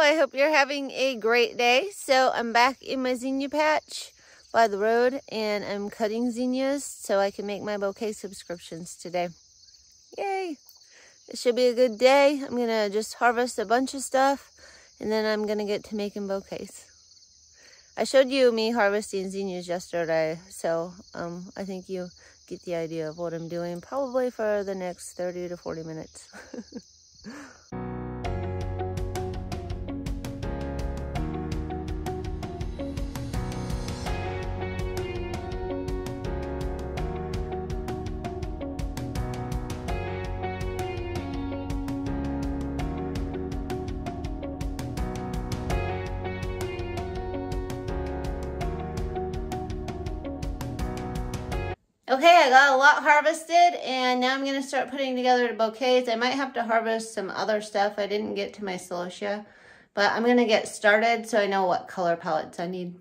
I hope you're having a great day. So I'm back in my zinnia patch by the road, and I'm cutting zinnias so I can make my bouquet subscriptions today. Yay! It should be a good day. I'm gonna just harvest a bunch of stuff, and then I'm gonna get to making bouquets. I showed you me harvesting zinnias yesterday, so I think you get the idea of what I'm doing probably for the next 30 to 40 minutes. Okay, I got a lot harvested, and now I'm going to start putting together the bouquets. I might have to harvest some other stuff. I didn't get to my celosia, but I'm going to get started so I know what color palettes I need.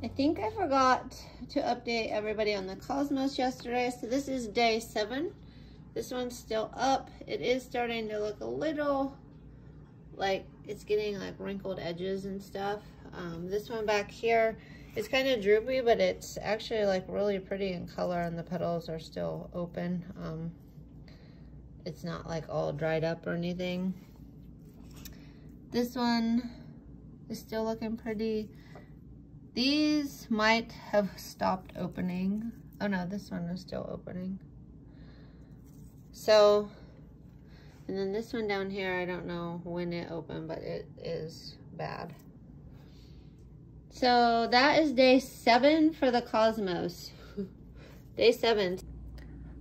I think I forgot to update everybody on the cosmos yesterday. So this is day 7. This one's still up. It is starting to look a little like it's getting like wrinkled edges and stuff. This one back here is kind of droopy, but it's actually like really pretty in color, and the petals are still open. It's not like all dried up or anything. This one is still looking pretty. These might have stopped opening. Oh no, this one is still opening. So, and then this one down here, I don't know when it opened, but it is bad. So that is day 7 for the cosmos. Day 7.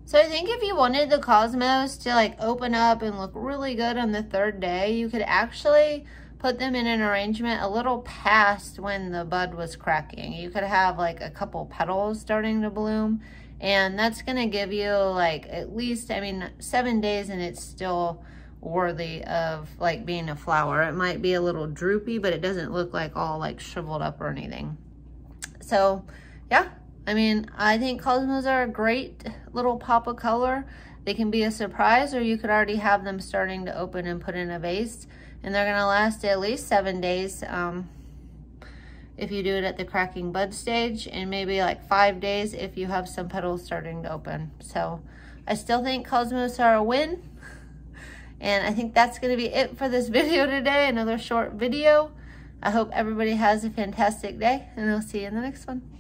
So I think if you wanted the cosmos to like open up and look really good on the 3rd day, you could actually put them in an arrangement a little past when the bud was cracking. You could have like a couple petals starting to bloom, and that's gonna give you like at least, I mean, 7 days, and it's still worthy of like being a flower. It might be a little droopy, but it doesn't look like all like shriveled up or anything. So yeah, I mean, I think cosmos are a great little pop of color. They can be a surprise, or you could already have them starting to open and put in a vase. And they're gonna last at least 7 days if you do it at the cracking bud stage, and maybe like 5 days if you have some petals starting to open. So I still think cosmos are a win. And I think that's gonna be it for this video today, another short video. I hope everybody has a fantastic day, and I'll see you in the next one.